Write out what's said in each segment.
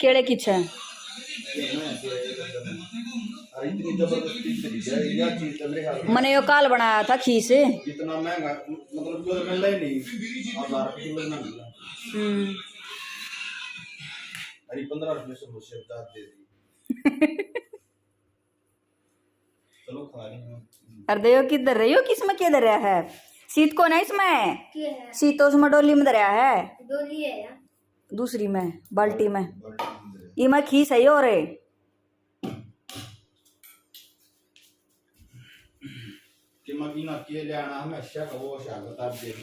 केड़े किछ है मैंने यो काल बनाया था खीस इतना महंगा मतलब जो मिल ही नहीं 1000 किलो ना मिला। अरे 15 रुपए समोसे चार दे दी। चलो खा रही हूँ। अरे यो किधर रही हो किसमें किधर है सीत को नहीं इसमें सीतो उसमें डोली में दरिया है डोली है यार दूसरी में बाल्टी में ये मैं खीस है और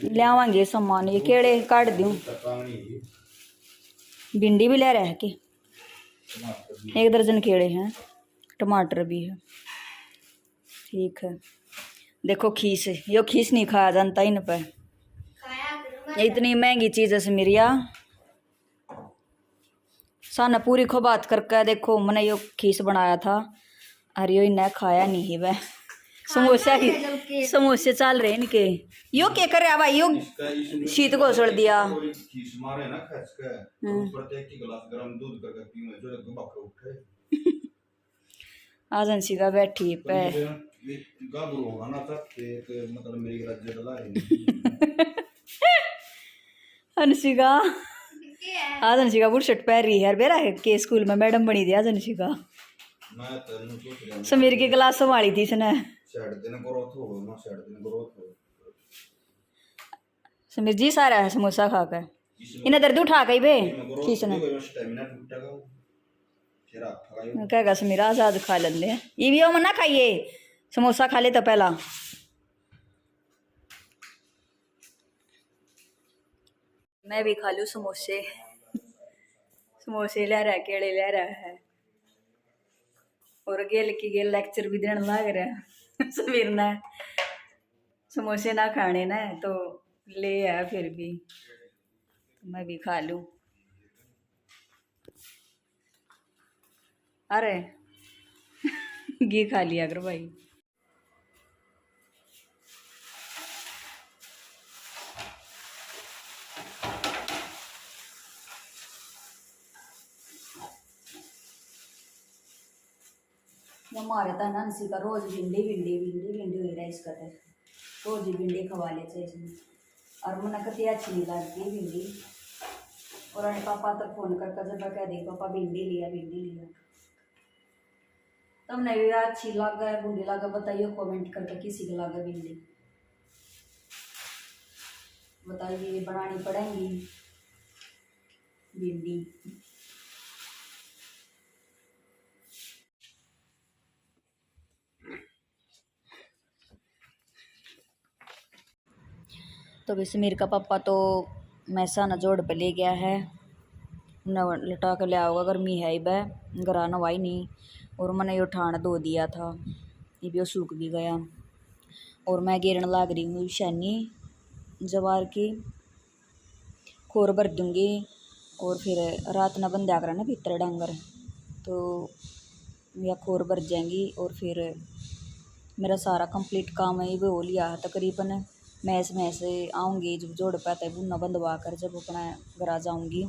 ले आवांगे सामान ये केड़े काट दूं भिंडी भी ले रहे हैं कि 1 दर्जन केड़े हैं टमाटर भी है ठीक है। देखो खीस यो खीस नहीं खाया जानता इन पे इतनी महंगी चीज है समीरिया साना पूरी खो बात करके देखो मैंने यो खीस बनाया था अरे यो इन्हें खाया नहीं है वह समोसे चल रहे इनके यो क्या करे भाई यो शीत को छोड़ दिया आज अंशिका बैठी पे अंशिका आज अंशिका बुरशट पहन रही है बेरा के स्कूल में मैडम बनी थी आज अंशिका समीर की क्लास संभाली थी इसने समीर जी सारा है समोसा खा कर इन्हें दर्द उठा गई बे किसने कहेगा समीर आजाद खा लेंगे ये भी मना खाइए समोसा खा ले तो पहला मैं भी खा लूँ समोसे समोसे ले रहा है केड़े ले रहा है और गेल की गेल लेक्चर भी देने लग रहा है समीर ने समोसे ना खाने ना तो ले आया फिर भी तो मैं भी खा लूँ अरे घी खा लिया कर भाई हमारे तो नंसी का रोज भिंडी भिंडी भिंडी भिंडी हुई रहा इसका तो रोज ही भिंडी खवा लेते इसमें और मन कति अच्छी नहीं लगती भिंडी और अने पापा तक फोन करके जब कह दी पापा भिंडी लिया तुमने भी अच्छी लगा है बुरी लगा बताइए कमेंट करके किसी को लगा भिंडी बताइए बनानी पड़ेंगी भिंडी तो समीर का पापा तो मैसाना जोड़ पे ले गया है न लटा कर ले आओगा गर्मी है ही बह गरा नवाई नहीं और मैंने ये ठाण धो दिया था ये भी सूख भी गया और मैं गिरन लाग रही हूँ शैनी जवार की खोर भर दूँगी और फिर रात ना बंद आकर ना भीतर डांगर तो या खोर भर जाएंगी और फिर मेरा सारा कंप्लीट काम है ये हो लिया तकरीबन मैस आऊँगी जब जोड़ पाता है बुना बंदवा कर जब अपना घर आ जाऊँगी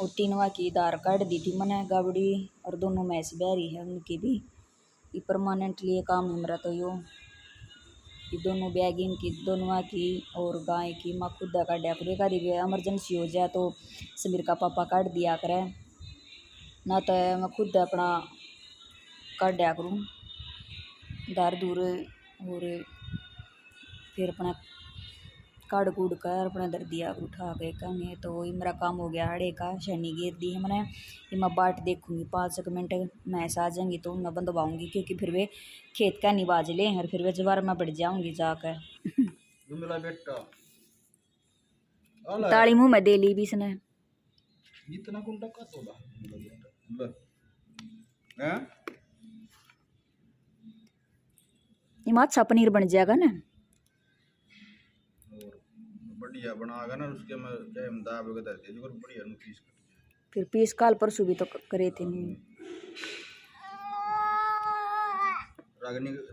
और 3 की दार काट दी थी मैंने गाबड़ी और दोनों मैस बहरी है उनकी भी ये परमानेंटली ये काम है मेरा तो यो ये दोनों बैगिंग की दोनों की और गाय की माँ खुद काटा करूँ एक आदि एमरजेंसी हो जाए तो समीर का पापा काट दिया करे ना तो मैं खुद अपना काटा करूँ दार दूर और फिर अपना काट कूड़ कर अपना दर दिया उठा के कहने तो वही मेरा काम हो गया हड़े का शनी घेर दी है मैंने ये मैं बाट देखूँगी 5 मिनट मैस आ जाएंगी तो मैं बंदवाऊँगी क्योंकि फिर वे खेत का निवाज ले और फिर वे जवार में बढ़ जाऊँगी जाकर ताली मुँह में दे ली भी इसने इतना कुंडा का सोदा ये अच्छा पनीर बन जाएगा ना बढ़िया बनाएगा ना उसके में क्या दाब वगैरह दे जो बढ़िया नु पीस फिर पीस काल परसों भी तो करे थे नहीं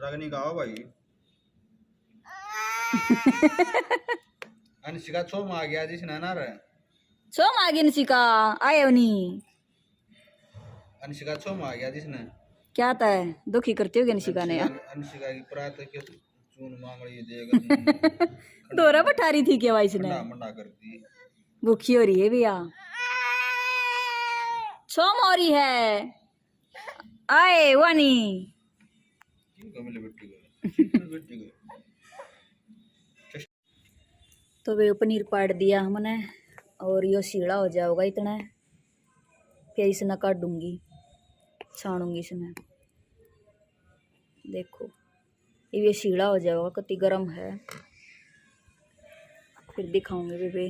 रागनी गाओ भाई अनशिका छो में आ गया जिसने ना रे सोम आ गई निशिका आए नहीं अनुष्का छोम आ गया जिसने क्या था दुखी करती होगी निशिका ने अनुष्का की प्रात के चून मांग रही देगा दोरा बैठा रही थी क्या भाई इसने ठंडा मंडा करती भूखी हो रही है भैया सोम हो रही है आए वानी क्यों कमिले बेटी को तो वे पनीर पाट दिया हमने और यो सीढ़ा हो जाएगा इतना फिर इसने काट दूंगी छानूंगी इसमें देखो ये सीढ़ा हो जाएगा कितनी गर्म है फिर दिखाऊंगी बेबे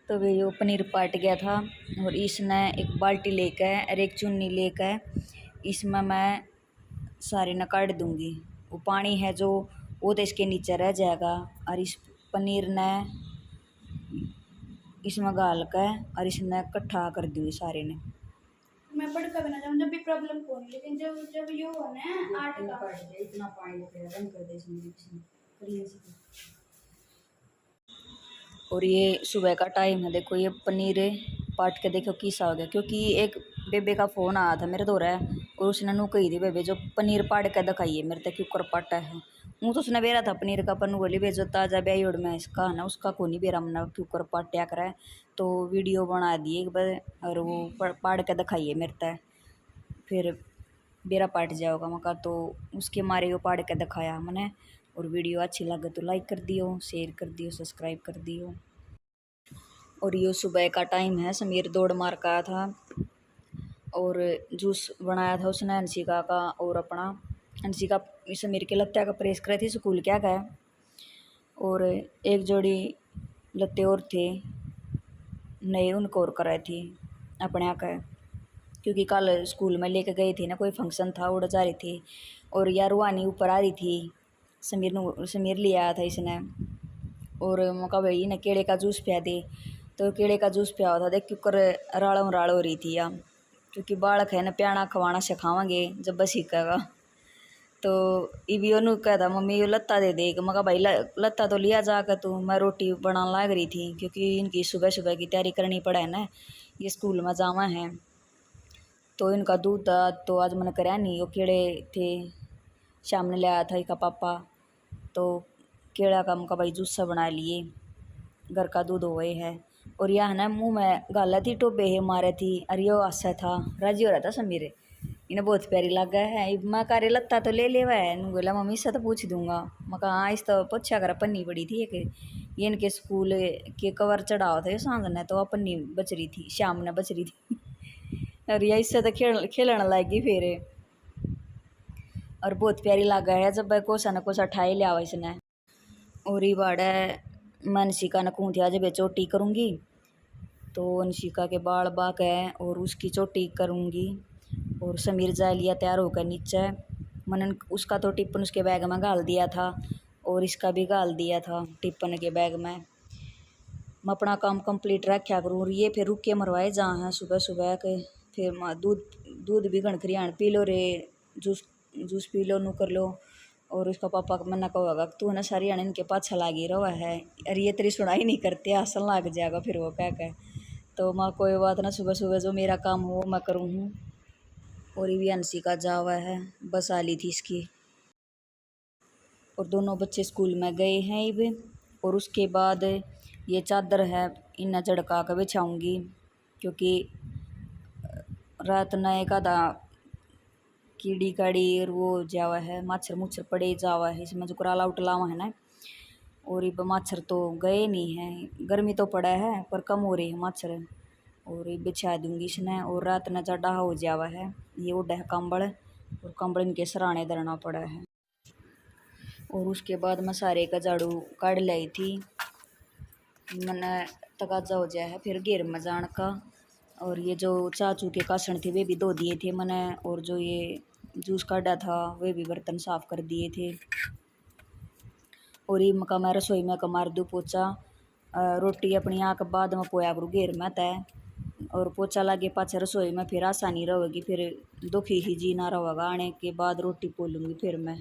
तो वे यो पनीर पाट गया था और इसने एक बाल्टी लेकर और एक चुन्नी लेकर इसमें मैं सारे न काट दूंगी वो पानी है जो वो तो इसके नीचे रह जाएगा और इस पनीर ने इसमें गाल कर और इसने इकट्ठा कर दूंगी सारे ने मैं बड़का बना जाऊं जब भी प्रॉब्लम को नहीं लेकिन जब जब ये हो ना आठ का इतना पानी बंद कर दे इसमें और ये सुबह का टाइम है देखो ये पनीर पाट के देखो किसा हो गया क्योंकि एक बेबे का फ़ोन आया था मेरे दौरा और उसने नू कही थी बेबे जो पनीर पाट के दिखाइए मेरे तक क्यों कर पाटा है मुँह तो उसने बेरा था पनीर का पन्नू बोली बे जो ताज़ा ब्याई उड़ में इसका ना उसका को नहीं बेरा मना क्यों कर पाट्या करे तो वीडियो बना दिए एक बार और वो पाट के दिखाइए मेरे तक फिर बेरा पाट जाओगा मका तो उसके मारे वो पाट के दिखाया मैंने और वीडियो अच्छी लगे तो लाइक कर दियो शेयर कर दियो सब्सक्राइब कर दियो और ये सुबह का टाइम है समीर दौड़ मार का आया था और जूस बनाया था उसने अंशिका का और अपना अंशिका समीर के लत्ते का प्रेस करे थी स्कूल क्या गए और एक जोड़ी लत्ते और थे नए उनको और कराए थी अपने यहाँ का क्योंकि कल स्कूल में लेके गए थे ना कोई फंक्शन था उड़ जा रही थी और यार रुआनी ऊपर आ रही थी समीर ले आया था इसने और मौका भाई ने केले का जूस पिया दे तो केले का जूस पिया हुआ था देख क्यों कर राड़ हो रही थी या क्योंकि बालक है ना प्याना खवाना सिखावांगे जब बस सीखेगा तो इवी ओनू कहता मम्मी ये लत्ता दे दे मका भाई लत्ता तो लिया जाकर तू मैं रोटी बनाने लग रही थी क्योंकि इनकी सुबह सुबह की तैयारी करनी पड़ा है ना ये स्कूल में जावा है तो इनका दूध था तो आज मैंने कराया नहीं वो केड़े थे शाम ने ले आया था इसका पापा तो केड़ा का मुका भाई जूस सा बना लिए घर का दूध हो गए है और यह ना मुँह में गाला थी टोबे है मारे थी अरे यो आशा था राजी हो रहा था समीर इन्हें बहुत प्यारी लग गया है मैं कार्य लत्ता तो ले लेवा है बोला मम्मी से तो पूछ दूंगा मैं कहा हाँ इस तो पूछा कर पन्नी पड़ी थी एक ये इनके स्कूल के कवर चढ़ावा था ये सांझ ने तो पन्नी बच रही थी शाम ने बच रही थी और यह इससे तो खेलने लगी फिर और बहुत प्यारी लगा है जब कोसा न कोसा ठाई लिया इसने और ये बाड़ा मैं अंशिका ने कहूँ थी आज मैं चोटी करूँगी तो अंशिका के बाल बाक है और उसकी चोटी करूँगी और समीर जा लिया तैयार होकर नीचे मैंने उसका तो टिप्पन उसके बैग में गाल दिया था और इसका भी गाल दिया था टिप्पन के बैग में मैं अपना काम कंप्लीट रखा करूँ और ये फिर रुक के मरवाए जहाँ हैं सुबह सुबह के फिर दूध भी गणखरियाण पी लो रे जूस पी लो नू कर लो और उसका पापा मना कहोगा तू ना सारी आने इनके पाछा लागी रहा है अरे ये तेरी सुनाई नहीं करते हंसन लग जाएगा फिर वो कह तो मैं कोई बात ना सुबह सुबह जो मेरा काम हो मैं करूँ हूँ और ये भी अंशिका जावा है बस आ ली थी इसकी और दोनों बच्चे स्कूल में गए हैं ये और उसके बाद ये चादर है इन झड़का कर बिछाऊँगी क्योंकि रात न एक आधा कीड़ी काड़ी और वो जावा है मच्छर मुच्छर पड़े जावा है इसमें जो कराला उटलावा है ना और ये मच्छर तो गए नहीं हैं गर्मी तो पड़ा है पर कम हो रही है मच्छर और ये बिछा दूंगी इसने और रात न ज़्यादा हो जावा है ये उड़ा है कंबल और कंबल इनके सराहने धरना पड़ा है और उसके बाद मैं सारे का झाड़ू काट लाई थी मैंने तकाजा हो जाए है फिर घेर में जान का और ये जो चाचू के कासण थे वे भी धो दिए थे मैंने और जो ये जूस काटा था वे भी बर्तन साफ़ कर दिए थे और ये मका मैं रसोई में मार दूँ पोचा रोटी अपनी आँख बाद में पोया करूँ घेर में तय और पोचा लागे पाछे रसोई में फिर आसानी रहेगी फिर दुखी ही जी ना रहेगा आने के बाद रोटी पोलूँगी फिर मैं